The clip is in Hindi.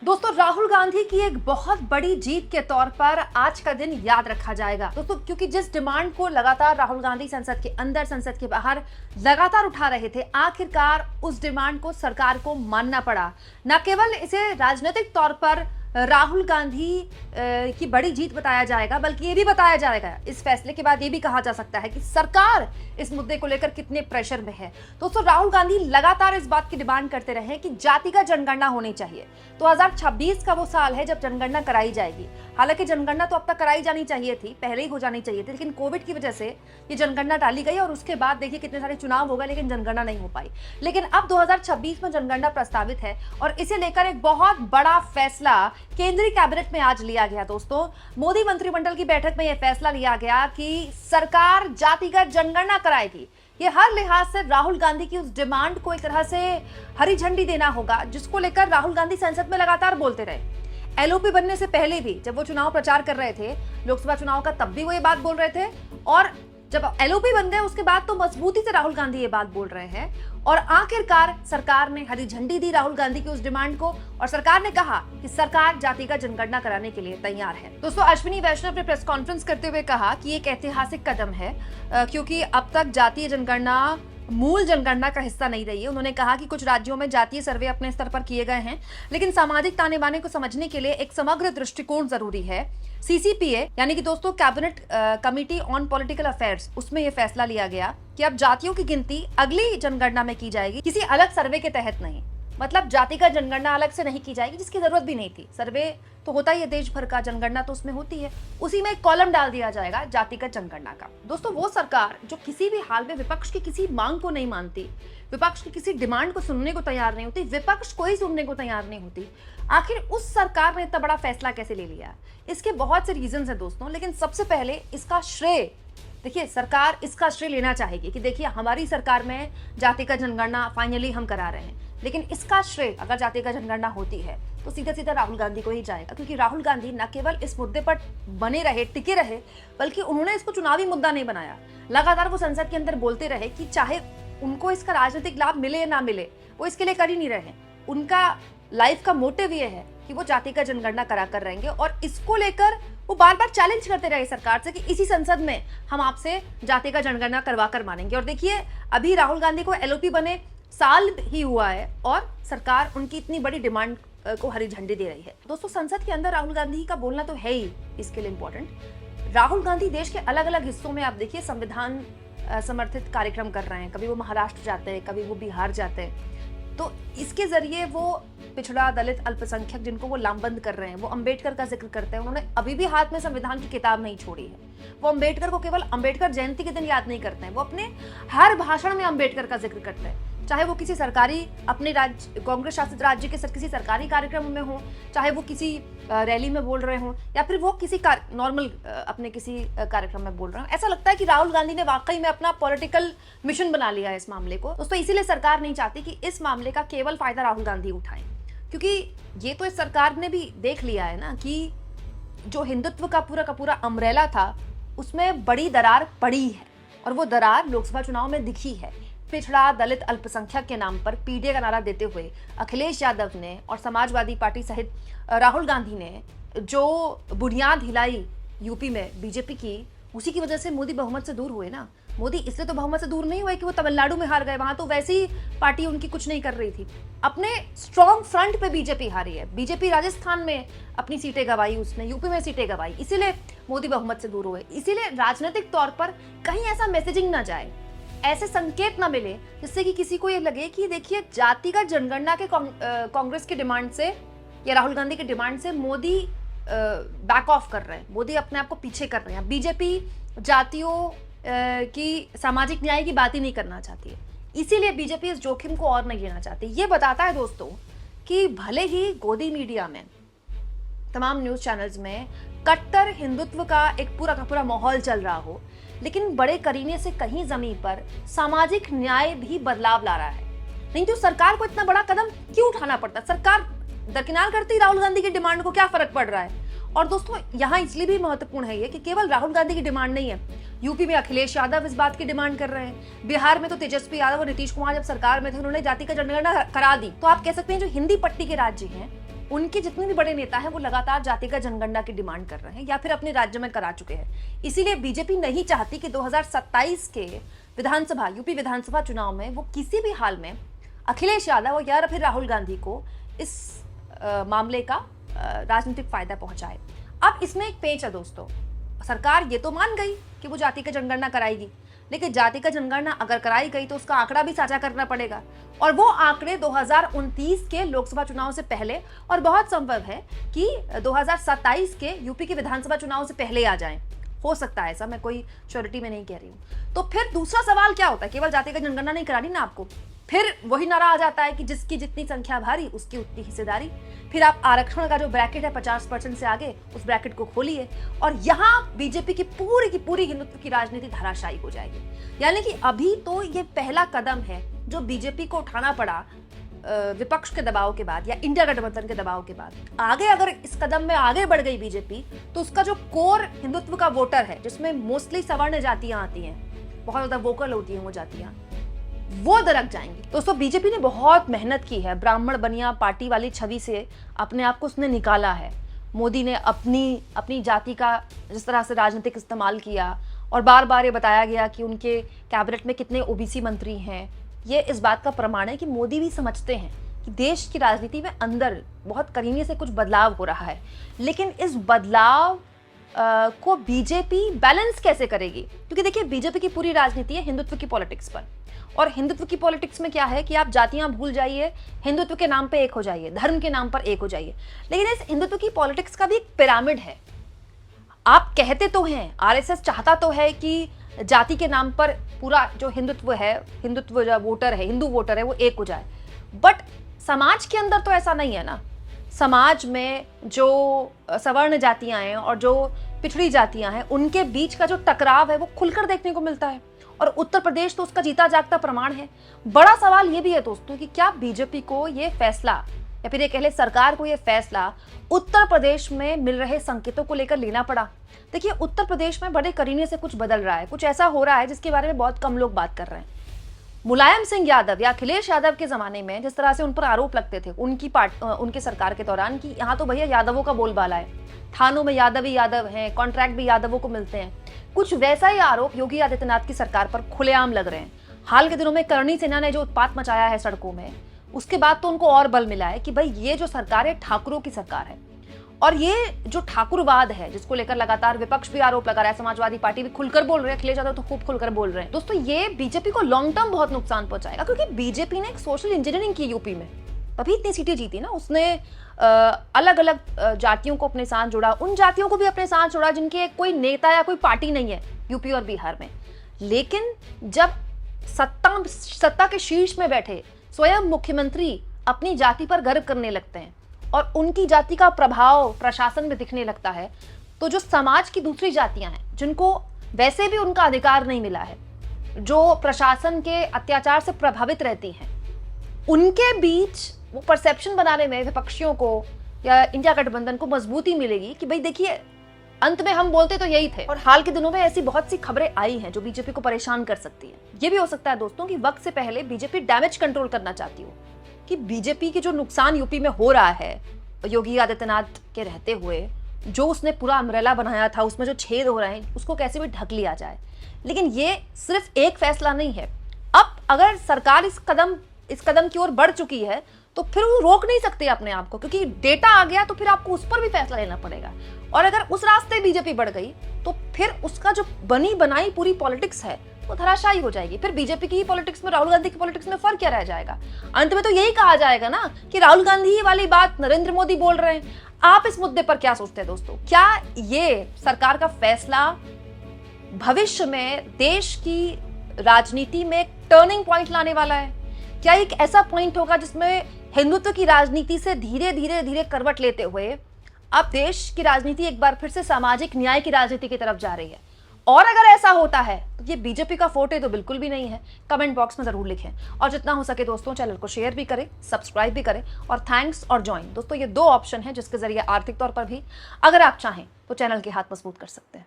दोस्तों, राहुल गांधी की एक बहुत बड़ी जीत के तौर पर आज का दिन याद रखा जाएगा दोस्तों, क्योंकि जिस डिमांड को लगातार राहुल गांधी संसद के अंदर संसद के बाहर लगातार उठा रहे थे, आखिरकार उस डिमांड को सरकार को मानना पड़ा। न केवल इसे राजनीतिक तौर पर राहुल गांधी की बड़ी जीत बताया जाएगा, बल्कि ये भी बताया जाएगा इस फैसले के बाद ये भी कहा जा सकता है कि सरकार इस मुद्दे को लेकर कितने प्रेशर में है। दोस्तों, राहुल गांधी लगातार इस बात की डिमांड करते रहे कि जातिगत जनगणना होनी चाहिए। 2026 का वो साल है जब जनगणना कराई जाएगी। हालांकि जनगणना तो अब तक कराई जानी चाहिए थी, पहले ही हो जानी चाहिए थी, लेकिन कोविड की वजह से ये जनगणना टाली गई और उसके बाद देखिए कितने सारे चुनाव हो गए, लेकिन जनगणना नहीं हो पाई। लेकिन अब 2026 में जनगणना प्रस्तावित है और इसे लेकर एक बहुत बड़ा फैसला केंद्रीय कैबिनेट में आज लिया गया। दोस्तों, मोदी मंत्रिमंडल की बैठक में यह फैसला लिया गया कि सरकार जातिगत जनगणना कराएगी। ये हर लिहाज से राहुल गांधी की उस डिमांड को एक तरह से हरी झंडी देना होगा, जिसको लेकर राहुल गांधी संसद में लगातार बोलते रहे। एलओपी बनने से पहले भी जब वो चुनाव प्रचार कर रहे थे, लोकसभा चुनाव का, तब भी वो ये बात बोल रहे थे, और जब एलओपी बन गए उसके बाद तो मजबूती से राहुल गांधी ये बात बोल रहे हैं। और आखिरकार सरकार ने हरी झंडी दी राहुल गांधी की उस डिमांड को, और सरकार ने कहा कि सरकार जातिगत जनगणना कराने के लिए तैयार है। दोस्तों, अश्विनी वैष्णव ने प्रेस कॉन्फ्रेंस करते हुए कहा कि एक ऐतिहासिक कदम है, क्योंकि अब तक जातीय जनगणना मूल जनगणना का हिस्सा नहीं रही है। उन्होंने कहा कि कुछ राज्यों में जातीय सर्वे अपने स्तर पर किए गए हैं, लेकिन सामाजिक ताने बाने को समझने के लिए एक समग्र दृष्टिकोण जरूरी है। सीसीपीए यानी कि दोस्तों cabinet committee on political affairs, उसमें यह फैसला लिया गया कि अब जातियों की गिनती अगली जनगणना में की जाएगी, किसी अलग सर्वे के तहत नहीं। मतलब जाति का जनगणना अलग से नहीं की जाएगी, जिसकी जरूरत भी नहीं थी। सर्वे तो होता ही है देश भर का, जनगणना तो उसमें होती है, उसी में एक कॉलम डाल दिया जाएगा जातिगत जनगणना का। दोस्तों, वो सरकार जो किसी भी हाल में विपक्ष की किसी मांग को नहीं मानती, विपक्ष की किसी डिमांड को सुनने को तैयार नहीं होती, विपक्ष को ही सुनने को तैयार नहीं होती, आखिर उस सरकार ने इतना बड़ा फैसला कैसे ले लिया? इसके बहुत से रीजन है दोस्तों, लेकिन सबसे पहले इसका श्रेय देखिए, सरकार इसका श्रेय लेना चाहेगी कि देखिए हमारी सरकार में जातिगत जनगणना फाइनली हम करा रहे हैं। लेकिन इसका श्रेय अगर जातिगत जनगणना होती है तो सीधा सीधा राहुल गांधी को ही जाएगा, क्योंकि राहुल गांधी न केवल इस मुद्दे पर बने रहे, टिके रहे, बल्कि उन्होंने इसको चुनावी मुद्दा नहीं बनाया। लगातार वो संसद के अंदर बोलते रहे कि चाहे उनको इसका राजनीतिक लाभ मिले या ना मिले, वो इसके लिए कर ही नहीं रहे। उनका लाइफ का मोटिव ये है कि वो जातिगत जनगणना करा कर रहेंगे, और इसको लेकर वो बार बार चैलेंज करते रहे सरकार से कि इसी संसद में हम आपसे जातिगत जनगणना करवा कर मानेंगे। और देखिए, अभी राहुल गांधी को एलओपी बने साल ही हुआ है और सरकार उनकी इतनी बड़ी डिमांड को हरी झंडी दे रही है। दोस्तों, संसद के अंदर राहुल गांधी का बोलना तो है ही इसके लिए इम्पोर्टेंट। राहुल गांधी देश के अलग अलग हिस्सों में आप देखिए संविधान समर्थित कार्यक्रम कर रहे हैं। कभी वो महाराष्ट्र जाते हैं, कभी वो बिहार जाते हैं, तो इसके जरिए वो पिछड़ा, दलित, अल्पसंख्यक जिनको वो लामबंद कर रहे हैं, वो अंबेडकर का जिक्र करते हैं। उन्होंने अभी भी हाथ में संविधान की किताब नहीं छोड़ी है। वो अंबेडकर को केवल अंबेडकर जयंती के दिन याद नहीं करते हैं, वो अपने हर भाषण में अंबेडकर का जिक्र करते हैं। चाहे वो किसी सरकारी, अपने राज्य, कांग्रेस शासित राज्य के किसी सरकारी कार्यक्रम में हो, चाहे वो किसी रैली में बोल रहे हो, या फिर वो किसी नॉर्मल अपने किसी कार्यक्रम में बोल रहे हो। ऐसा लगता है कि राहुल गांधी ने वाकई में अपना पॉलिटिकल मिशन बना लिया है इस मामले को। दोस्तों, इसीलिए सरकार नहीं चाहती कि इस मामले का केवल फायदा राहुल गांधी उठाएं, क्योंकि ये तो इस सरकार ने भी देख लिया है ना कि जो हिंदुत्व का पूरा अम्ब्रेला था, उसमें बड़ी दरार पड़ी है, और वो दरार लोकसभा चुनाव में दिखी है। पिछड़ा, दलित, अल्पसंख्यक के नाम पर पीडीए का नारा देते हुए अखिलेश यादव ने और समाजवादी पार्टी सहित राहुल गांधी ने जो बुनियाद हिलाई यूपी में बीजेपी की, उसी की वजह से मोदी बहुमत से दूर हुए ना। मोदी इसलिए तो बहुमत से दूर नहीं हुए कि वो तमिलनाडु में हार गए, वहां तो वैसी पार्टी उनकी कुछ नहीं कर रही थी। अपने स्ट्रॉन्ग फ्रंट पे बीजेपी हारी है। बीजेपी राजस्थान में अपनी सीटें गंवाई, उसने यूपी में सीटें गंवाई, इसीलिए मोदी बहुमत से दूर हुए। इसीलिए राजनीतिक तौर पर कहीं ऐसा मैसेजिंग ना जाए, ऐसे संकेत ना मिले जिससे कि किसी को ये लगे कि देखिए जातिगत जनगणना के कांग्रेस की डिमांड से या राहुल गांधी की डिमांड से मोदी बैक ऑफ कर रहे हैं, मोदी अपने आप को पीछे कर रहे हैं। बीजेपी जातियों की सामाजिक न्याय की बात ही नहीं करना चाहती है, इसीलिए बीजेपी इस जोखिम को और नहीं लेना चाहती। ये बताता है दोस्तों कि भले ही गोदी मीडिया में, तमाम न्यूज चैनल्स में कट्टर हिंदुत्व का एक पूरा का पूरा माहौल चल रहा हो, लेकिन बड़े करीने से कहीं जमीन पर सामाजिक न्याय भी बदलाव ला रहा है। नहीं तो सरकार को इतना बड़ा कदम क्यों उठाना पड़ता? सरकार दरकिनार करती राहुल गांधी की डिमांड को, क्या फर्क पड़ रहा है? और दोस्तों, यहाँ इसलिए भी महत्वपूर्ण है ये कि केवल राहुल गांधी की डिमांड नहीं है। यूपी में अखिलेश यादव इस बात की डिमांड कर रहे हैं। बिहार में तो तेजस्वी यादव और नीतीश कुमार जब सरकार में थे, उन्होंने जाति का जनगणना करा दी। तो आप कह सकते हैं जो हिंदी पट्टी के राज्य हैं उनके जितने भी बड़े नेता हैं वो लगातार जातिगत जनगणना की डिमांड कर रहे हैं या फिर अपने राज्य में करा चुके हैं। इसीलिए बीजेपी नहीं चाहती कि 2027 के यूपी विधानसभा चुनाव में वो किसी भी हाल में अखिलेश यादव या फिर राहुल गांधी को इस मामले का राजनीतिक फायदा पहुंचाए। अब इसमें एक पेच है दोस्तों, सरकार ये तो मान गई कि वो जाति का जनगणना कराएगी, लेकिन जाति का जनगणना अगर कराई गई तो उसका आंकड़ा भी साझा करना पड़ेगा, और वो आंकड़े 2029 के लोकसभा चुनाव से पहले और बहुत संभव है कि 2027 के यूपी के विधानसभा चुनाव से पहले आ जाएं। हो सकता है ऐसा, मैं कोई श्योरिटी में नहीं कह रही हूँ। तो फिर दूसरा सवाल क्या होता है, केवल जाति का जनगणना नहीं करानी ना आपको, फिर वही नारा आ जाता है कि जिसकी जितनी संख्या भारी उसकी उतनी हिस्सेदारी। फिर आप आरक्षण का जो ब्रैकेट है 50% से आगे, उस ब्रैकेट को खोलिए और यहाँ बीजेपी की पूरी हिंदुत्व की राजनीति धराशायी हो जाएगी। यानी कि अभी तो ये पहला कदम है जो बीजेपी को उठाना पड़ा विपक्ष के दबाव के बाद या इंडिया गठबंधन के दबाव के बाद। आगे अगर इस कदम में आगे बढ़ गई बीजेपी तो उसका जो कोर हिंदुत्व का वोटर है, जिसमें मोस्टली सवर्ण जातियां आती हैं, बहुत ज्यादा वोकल होती हैं वो जातियां, वो दरक जाएंगी। दोस्तों बीजेपी ने बहुत मेहनत की है, ब्राह्मण बनिया पार्टी वाली छवि से अपने आप को उसने निकाला है। मोदी ने अपनी जाति का जिस तरह से राजनीतिक इस्तेमाल किया और बार बार ये बताया गया कि उनके कैबिनेट में कितने ओबीसी मंत्री हैं, ये इस बात का प्रमाण है कि मोदी भी समझते हैं कि देश की राजनीति में अंदर बहुत करीने से कुछ बदलाव हो रहा है। लेकिन इस बदलाव को बीजेपी बैलेंस कैसे करेगी, क्योंकि देखिए बीजेपी की पूरी राजनीति है हिंदुत्व की पॉलिटिक्स पर, और हिंदुत्व की पॉलिटिक्स में क्या है कि आप जातियां भूल जाइए, हिंदुत्व के नाम पे एक हो जाइए, धर्म के नाम पर एक हो जाइए। लेकिन इस हिंदुत्व की पॉलिटिक्स का भी एक पिरामिड है। आप कहते तो हैं, आरएसएस चाहता तो है कि जाति के नाम पर पूरा जो हिंदुत्व है, हिंदुत्व जो वोटर है, हिंदू वोटर है, वो एक हो जाए, बट समाज के अंदर तो ऐसा नहीं है ना। समाज में जो सवर्ण जातियां हैं और जो पिछड़ी जातियां हैं, उनके बीच का जो टकराव है वो खुलकर देखने को मिलता है, और उत्तर प्रदेश तो उसका जीता जागता प्रमाण है। बड़ा सवाल ये भी है दोस्तों कि क्या बीजेपी को ये फैसला या फिर ये कह ले सरकार को ये फैसला उत्तर प्रदेश में मिल रहे संकेतों को लेकर लेना पड़ा। देखिए उत्तर प्रदेश में बड़े करीने से कुछ बदल रहा है, कुछ ऐसा हो रहा है जिसके बारे में बहुत कम लोग बात कर रहे हैं। मुलायम सिंह यादव या अखिलेश यादव के जमाने में जिस तरह से उन पर आरोप लगते थे उनकी सरकार के दौरान कि यहाँ तो भैया यादवों का बोलबाला है, थानों में यादव ही यादव हैं, कॉन्ट्रैक्ट भी यादवों को मिलते हैं, कुछ वैसा ही आरोप योगी आदित्यनाथ की सरकार पर खुलेआम लग रहे हैं। हाल के दिनों में करणी सेना ने जो उत्पात मचाया है सड़कों में, उसके बाद तो उनको और बल मिला है कि भाई ये जो सरकार है ठाकुरों की सरकार है, और ये जो ठाकुरवाद है जिसको लेकर लगातार विपक्ष भी आरोप लगा रहा है, समाजवादी पार्टी भी खुलकर बोल रहे हैं, अखिलेश यादव तो खूब खुलकर बोल रहे हैं। दोस्तों ये बीजेपी को लॉन्ग टर्म बहुत नुकसान पहुंचाएगा, क्योंकि बीजेपी ने एक सोशल इंजीनियरिंग की यूपी में, तभी इतनी सीटें जीती ना। उसने अलग अलग जातियों को अपने साथ जोड़ा, उन जातियों को भी अपने साथ जोड़ा जिनके कोई नेता या कोई पार्टी नहीं है यूपी और बिहार में। लेकिन जब सत्ता के शीर्ष में बैठे स्वयं मुख्यमंत्री अपनी जाति पर गर्व करने लगते हैं और उनकी जाति का प्रभाव प्रशासन में दिखने लगता है, तो जो समाज की दूसरी जातियां हैं जिनको वैसे भी उनका अधिकार नहीं मिला है, जो प्रशासन के अत्याचार से प्रभावित रहती हैं, उनके बीच वो परसेप्शन बनाने में विपक्षियों को या इंडिया गठबंधन को मजबूती मिलेगी कि भाई देखिए अंत में हम बोलते तो यही थे। और हाल के दिनों में ऐसी बहुत सी खबरें आई हैं जो बीजेपी को परेशान कर सकती है। ये भी हो सकता है दोस्तों कि वक्त से पहले बीजेपी डैमेज कंट्रोल करना चाहती हो, कि बीजेपी के जो नुकसान यूपी में हो रहा है योगी आदित्यनाथ के रहते हुए, जो उसने पूरा अम्ब्रेला बनाया था उसमें जो छेद हो रहे हैं उसको कैसे भी ढक लिया जाए। लेकिन ये सिर्फ एक फैसला नहीं है। अब अगर सरकार इस कदम की ओर बढ़ चुकी है तो फिर वो रोक नहीं सकते अपने आप को, क्योंकि डेटा आ गया तो फिर आपको उस पर भी फैसला लेना पड़ेगा। और अगर उस रास्ते बीजेपी बढ़ गई तो फिर उसका जो बनी बनाई पूरी पॉलिटिक्स है वो धराशायी हो जाएगी। फिर बीजेपी की ही पॉलिटिक्स में राहुल गांधी की पॉलिटिक्स में फर्क क्या रह जाएगा? अंत में तो यही कहा जाएगा ना कि राहुल गांधी वाली बात नरेंद्र मोदी बोल रहे हैं। आप इस मुद्दे पर क्या सोचते हैं दोस्तों? क्या ये सरकार का फैसला भविष्य में देश की राजनीति में एक टर्निंग पॉइंट लाने वाला है? क्या एक ऐसा पॉइंट होगा जिसमें हिंदुत्व की राजनीति से धीरे धीरे करवट लेते हुए अब देश की राजनीति एक बार फिर से सामाजिक न्याय की राजनीति की तरफ जा रही है? और अगर ऐसा होता है तो ये बीजेपी का फोटे तो बिल्कुल भी नहीं है। कमेंट बॉक्स में जरूर लिखें, और जितना हो सके दोस्तों चैनल को शेयर भी करें, सब्सक्राइब भी करें, और थैंक्स और ज्वाइन दोस्तों ये दो ऑप्शन है जिसके जरिए आर्थिक तौर पर भी अगर आप चाहें तो चैनल के हाथ मजबूत कर सकते हैं।